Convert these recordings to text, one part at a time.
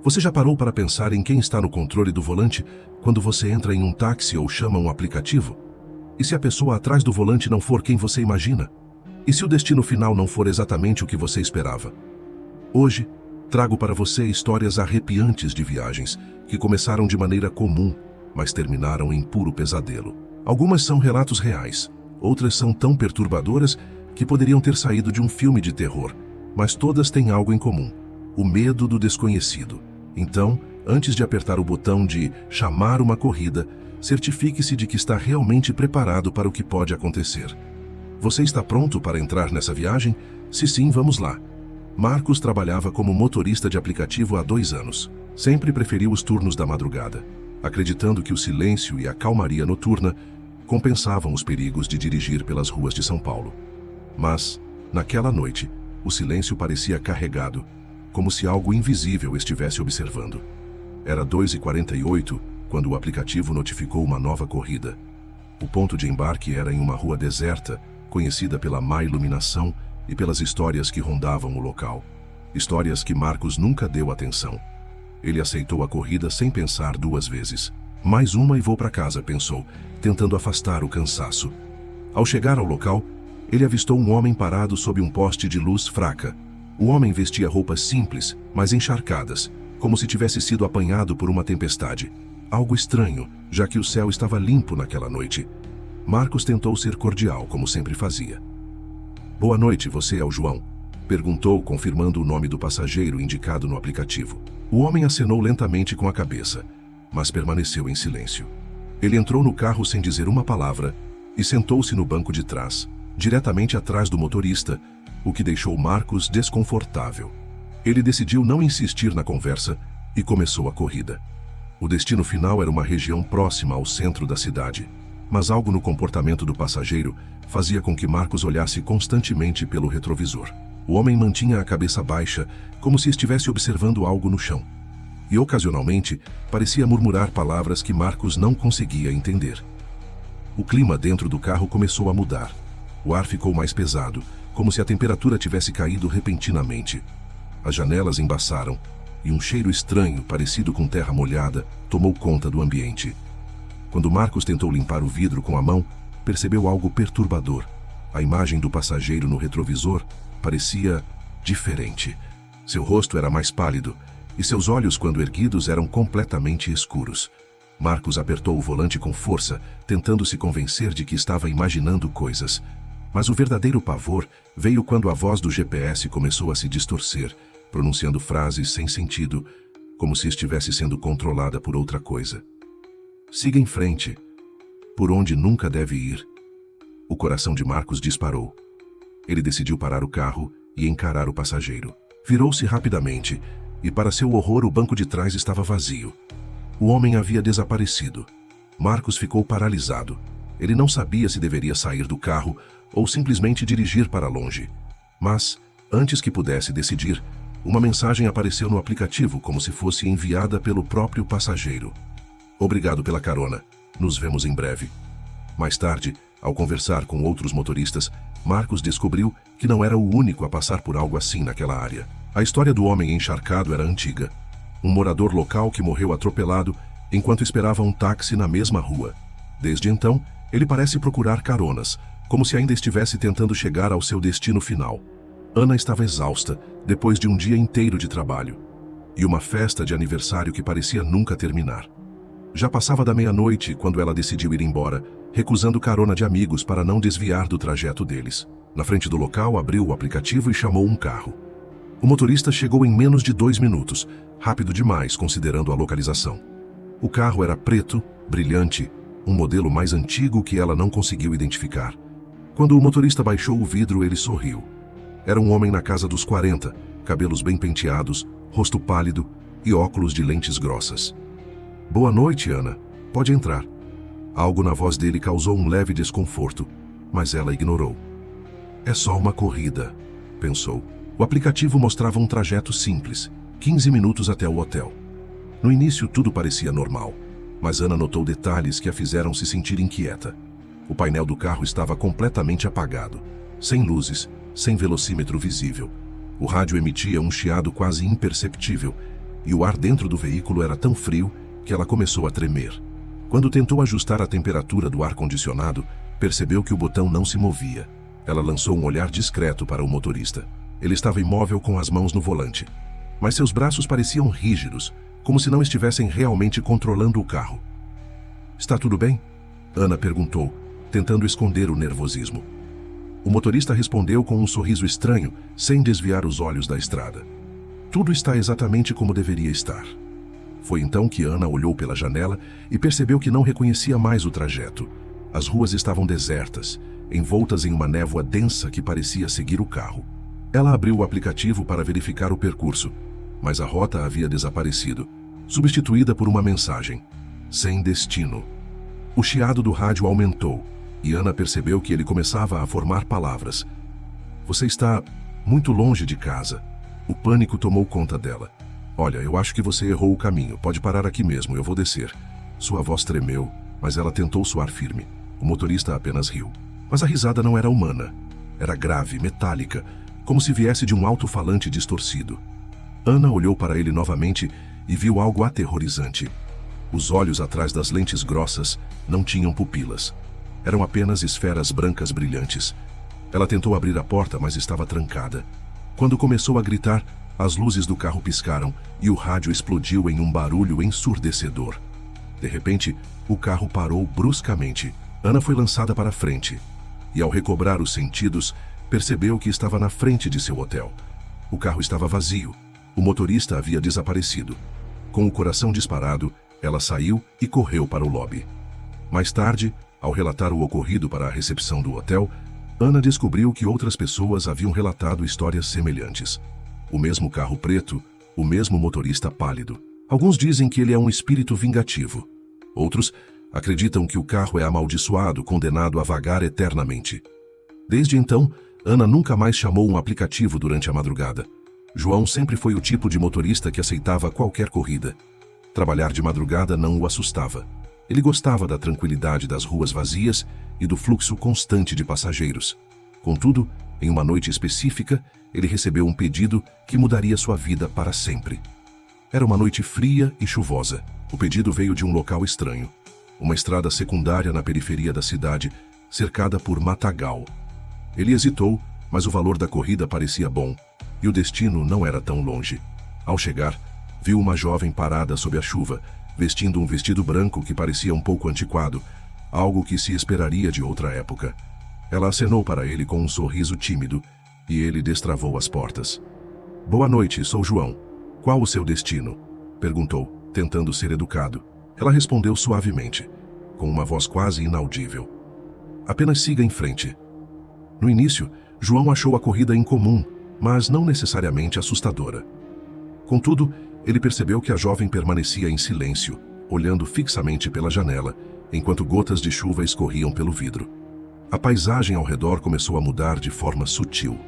Você já parou para pensar em quem está no controle do volante quando você entra em um táxi ou chama um aplicativo? E se a pessoa atrás do volante não for quem você imagina? E se o destino final não for exatamente o que você esperava? Hoje, trago para você histórias arrepiantes de viagens que começaram de maneira comum, mas terminaram em puro pesadelo. Algumas são relatos reais, outras são tão perturbadoras que poderiam ter saído de um filme de terror, mas todas têm algo em comum: o medo do desconhecido. Então, antes de apertar o botão de chamar uma corrida, certifique-se de que está realmente preparado para o que pode acontecer. Você está pronto para entrar nessa viagem? Se sim, vamos lá. Marcos trabalhava como motorista de aplicativo há 2 anos. Sempre preferiu os turnos da madrugada, acreditando que o silêncio e a calmaria noturna compensavam os perigos de dirigir pelas ruas de São Paulo. Mas, naquela noite, o silêncio parecia carregado, como se algo invisível estivesse observando. Era 2h48 quando o aplicativo notificou uma nova corrida. O ponto de embarque era em uma rua deserta, conhecida pela má iluminação e pelas histórias que rondavam o local. Histórias que Marcos nunca deu atenção. Ele aceitou a corrida sem pensar 2 vezes. Mais uma e vou para casa, pensou, tentando afastar o cansaço. Ao chegar ao local, ele avistou um homem parado sob um poste de luz fraca. O homem vestia roupas simples, mas encharcadas, como se tivesse sido apanhado por uma tempestade. Algo estranho, já que o céu estava limpo naquela noite. Marcos tentou ser cordial, como sempre fazia. "Boa noite, você é o João?", perguntou, confirmando o nome do passageiro indicado no aplicativo. O homem acenou lentamente com a cabeça, mas permaneceu em silêncio. Ele entrou no carro sem dizer uma palavra e sentou-se no banco de trás, diretamente atrás do motorista, o que deixou Marcos desconfortável. Ele decidiu não insistir na conversa e começou a corrida. O destino final era uma região próxima ao centro da cidade, mas algo no comportamento do passageiro fazia com que Marcos olhasse constantemente pelo retrovisor. O homem mantinha a cabeça baixa, como se estivesse observando algo no chão. E, ocasionalmente, parecia murmurar palavras que Marcos não conseguia entender. O clima dentro do carro começou a mudar. O ar ficou mais pesado, como se a temperatura tivesse caído repentinamente. As janelas embaçaram, e um cheiro estranho, parecido com terra molhada, tomou conta do ambiente. Quando Marcos tentou limpar o vidro com a mão, percebeu algo perturbador. A imagem do passageiro no retrovisor parecia diferente. Seu rosto era mais pálido, e seus olhos, quando erguidos, eram completamente escuros. Marcos apertou o volante com força, tentando se convencer de que estava imaginando coisas. Mas o verdadeiro pavor veio quando a voz do GPS começou a se distorcer, pronunciando frases sem sentido, como se estivesse sendo controlada por outra coisa. "Siga em frente, por onde nunca deve ir." O coração de Marcos disparou. Ele decidiu parar o carro e encarar o passageiro. Virou-se rapidamente e, para seu horror, o banco de trás estava vazio. O homem havia desaparecido. Marcos ficou paralisado. Ele não sabia se deveria sair do carro ou simplesmente dirigir para longe. Mas, antes que pudesse decidir, uma mensagem apareceu no aplicativo como se fosse enviada pelo próprio passageiro. "Obrigado pela carona. Nos vemos em breve." Mais tarde, ao conversar com outros motoristas, Marcos descobriu que não era o único a passar por algo assim naquela área. A história do homem encharcado era antiga. Um morador local que morreu atropelado enquanto esperava um táxi na mesma rua. Desde então, ele parece procurar caronas, como se ainda estivesse tentando chegar ao seu destino final. Ana estava exausta, depois de um dia inteiro de trabalho, e uma festa de aniversário que parecia nunca terminar. Já passava da meia-noite quando ela decidiu ir embora, recusando carona de amigos para não desviar do trajeto deles. Na frente do local, abriu o aplicativo e chamou um carro. O motorista chegou em menos de 2 minutos, rápido demais considerando a localização. O carro era preto, brilhante, um modelo mais antigo que ela não conseguiu identificar. Quando o motorista baixou o vidro, ele sorriu. Era um homem na casa dos 40, cabelos bem penteados, rosto pálido e óculos de lentes grossas. "Boa noite, Ana. Pode entrar." Algo na voz dele causou um leve desconforto, mas ela ignorou. "É só uma corrida", pensou. O aplicativo mostrava um trajeto simples, 15 minutos até o hotel. No início tudo parecia normal, mas Ana notou detalhes que a fizeram se sentir inquieta. O painel do carro estava completamente apagado, sem luzes, sem velocímetro visível. O rádio emitia um chiado quase imperceptível, e o ar dentro do veículo era tão frio que ela começou a tremer. Quando tentou ajustar a temperatura do ar-condicionado, percebeu que o botão não se movia. Ela lançou um olhar discreto para o motorista. Ele estava imóvel com as mãos no volante, mas seus braços pareciam rígidos, como se não estivessem realmente controlando o carro. "Está tudo bem?" Ana perguntou, tentando esconder o nervosismo. O motorista respondeu com um sorriso estranho, sem desviar os olhos da estrada. "Tudo está exatamente como deveria estar." Foi então que Ana olhou pela janela e percebeu que não reconhecia mais o trajeto. As ruas estavam desertas, envoltas em uma névoa densa que parecia seguir o carro. Ela abriu o aplicativo para verificar o percurso, mas a rota havia desaparecido, substituída por uma mensagem: "Sem destino." O chiado do rádio aumentou, e Ana percebeu que ele começava a formar palavras. "Você está muito longe de casa." O pânico tomou conta dela. "Olha, eu acho que você errou o caminho. Pode parar aqui mesmo, eu vou descer." Sua voz tremeu, mas ela tentou soar firme. O motorista apenas riu. Mas a risada não era humana. Era grave, metálica, como se viesse de um alto-falante distorcido. Ana olhou para ele novamente e viu algo aterrorizante. Os olhos atrás das lentes grossas não tinham pupilas. Eram apenas esferas brancas brilhantes. Ela tentou abrir a porta, mas estava trancada. Quando começou a gritar, as luzes do carro piscaram e o rádio explodiu em um barulho ensurdecedor. De repente, o carro parou bruscamente. Ana foi lançada para frente e, ao recobrar os sentidos, percebeu que estava na frente de seu hotel. O carro estava vazio. O motorista havia desaparecido. Com o coração disparado, ela saiu e correu para o lobby. Mais tarde, ao relatar o ocorrido para a recepção do hotel, Ana descobriu que outras pessoas haviam relatado histórias semelhantes. O mesmo carro preto, o mesmo motorista pálido. Alguns dizem que ele é um espírito vingativo. Outros acreditam que o carro é amaldiçoado, condenado a vagar eternamente. Desde então, Ana nunca mais chamou um aplicativo durante a madrugada. João sempre foi o tipo de motorista que aceitava qualquer corrida. Trabalhar de madrugada não o assustava. Ele gostava da tranquilidade das ruas vazias e do fluxo constante de passageiros. Contudo, em uma noite específica, ele recebeu um pedido que mudaria sua vida para sempre. Era uma noite fria e chuvosa. O pedido veio de um local estranho. Uma estrada secundária na periferia da cidade, cercada por matagal. Ele hesitou, mas o valor da corrida parecia bom, e o destino não era tão longe. Ao chegar, viu uma jovem parada sob a chuva, vestindo um vestido branco que parecia um pouco antiquado, algo que se esperaria de outra época. Ela acenou para ele com um sorriso tímido, e ele destravou as portas. "Boa noite, sou João. Qual o seu destino?" perguntou, tentando ser educado. Ela respondeu suavemente, com uma voz quase inaudível: "Apenas siga em frente." No início, João achou a corrida incomum, mas não necessariamente assustadora. Contudo, ele percebeu que a jovem permanecia em silêncio, olhando fixamente pela janela, enquanto gotas de chuva escorriam pelo vidro. A paisagem ao redor começou a mudar de forma sutil.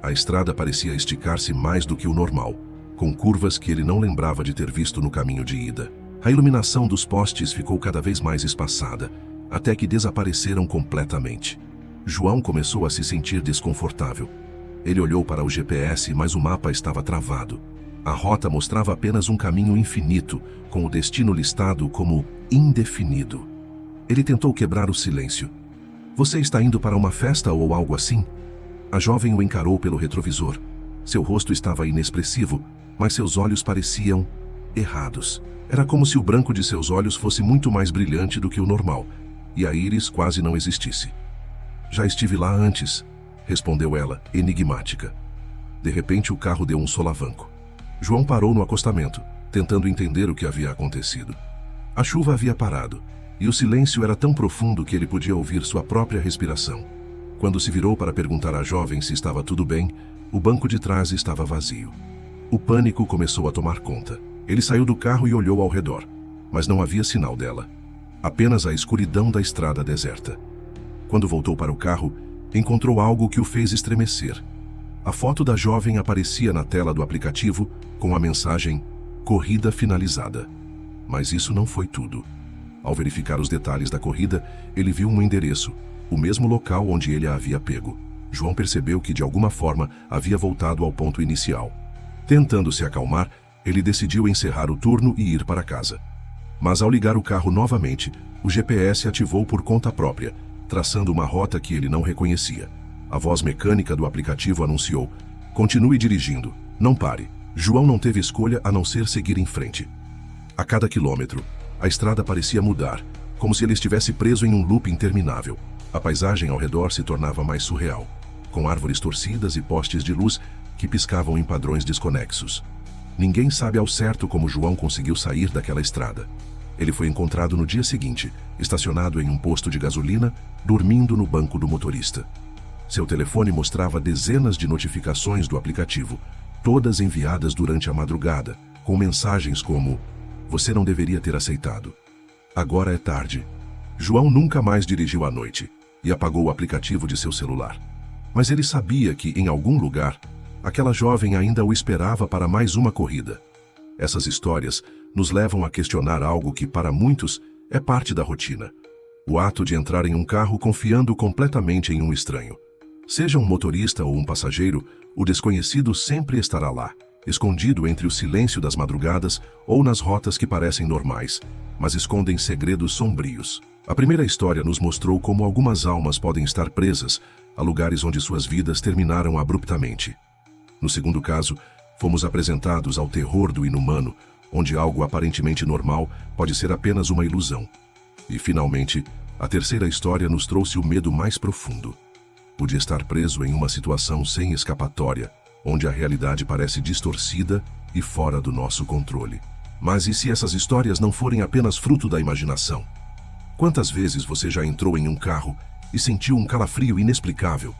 A estrada parecia esticar-se mais do que o normal, com curvas que ele não lembrava de ter visto no caminho de ida. A iluminação dos postes ficou cada vez mais espaçada, até que desapareceram completamente. João começou a se sentir desconfortável. Ele olhou para o GPS, mas o mapa estava travado. A rota mostrava apenas um caminho infinito, com o destino listado como indefinido. Ele tentou quebrar o silêncio. "Você está indo para uma festa ou algo assim?" A jovem o encarou pelo retrovisor. Seu rosto estava inexpressivo, mas seus olhos pareciam errados. Era como se o branco de seus olhos fosse muito mais brilhante do que o normal, e a íris quase não existisse. "Já estive lá antes", respondeu ela, enigmática. De repente, o carro deu um solavanco. João parou no acostamento, tentando entender o que havia acontecido. A chuva havia parado, e o silêncio era tão profundo que ele podia ouvir sua própria respiração. Quando se virou para perguntar à jovem se estava tudo bem, o banco de trás estava vazio. O pânico começou a tomar conta. Ele saiu do carro e olhou ao redor, mas não havia sinal dela. Apenas a escuridão da estrada deserta. Quando voltou para o carro, encontrou algo que o fez estremecer. A foto da jovem aparecia na tela do aplicativo com a mensagem "Corrida finalizada". Mas isso não foi tudo. Ao verificar os detalhes da corrida, ele viu um endereço, o mesmo local onde ele a havia pego. João percebeu que de alguma forma havia voltado ao ponto inicial. Tentando se acalmar, Ele decidiu encerrar o turno e ir para casa. Mas ao ligar o carro novamente, o GPS ativou por conta própria, traçando uma rota que ele não reconhecia. A voz mecânica do aplicativo anunciou: "Continue dirigindo, não pare." João não teve escolha a não ser seguir em frente. A cada quilômetro, a estrada parecia mudar, como se ele estivesse preso em um loop interminável. A paisagem ao redor se tornava mais surreal, com árvores torcidas e postes de luz que piscavam em padrões desconexos. Ninguém sabe ao certo como João conseguiu sair daquela estrada. Ele foi encontrado no dia seguinte, estacionado em um posto de gasolina, dormindo no banco do motorista. Seu telefone mostrava dezenas de notificações do aplicativo, todas enviadas durante a madrugada, com mensagens como: "Você não deveria ter aceitado. Agora é tarde." João nunca mais dirigiu à noite e apagou o aplicativo de seu celular. Mas ele sabia que, em algum lugar, aquela jovem ainda o esperava para mais uma corrida. Essas histórias nos levam a questionar algo que, para muitos, é parte da rotina: o ato de entrar em um carro confiando completamente em um estranho. Seja um motorista ou um passageiro, o desconhecido sempre estará lá, escondido entre o silêncio das madrugadas ou nas rotas que parecem normais, mas escondem segredos sombrios. A primeira história nos mostrou como algumas almas podem estar presas a lugares onde suas vidas terminaram abruptamente. No segundo caso, fomos apresentados ao terror do inumano, onde algo aparentemente normal pode ser apenas uma ilusão. E, finalmente, a terceira história nos trouxe o medo mais profundo: o de estar preso em uma situação sem escapatória, onde a realidade parece distorcida e fora do nosso controle. Mas e se essas histórias não forem apenas fruto da imaginação? Quantas vezes você já entrou em um carro e sentiu um calafrio inexplicável?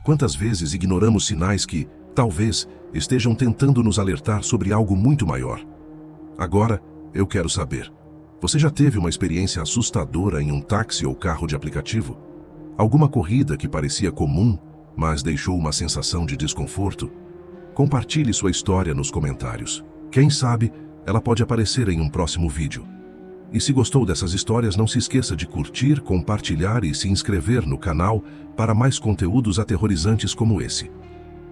Quantas vezes ignoramos sinais que, talvez, estejam tentando nos alertar sobre algo muito maior? Agora, eu quero saber: você já teve uma experiência assustadora em um táxi ou carro de aplicativo? Alguma corrida que parecia comum, mas deixou uma sensação de desconforto? Compartilhe sua história nos comentários. Quem sabe, ela pode aparecer em um próximo vídeo. E se gostou dessas histórias, não se esqueça de curtir, compartilhar e se inscrever no canal para mais conteúdos aterrorizantes como esse.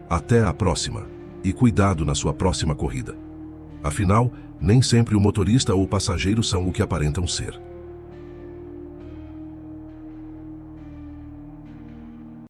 Até a próxima, e cuidado na sua próxima corrida. Afinal, nem sempre o motorista ou o passageiro são o que aparentam ser.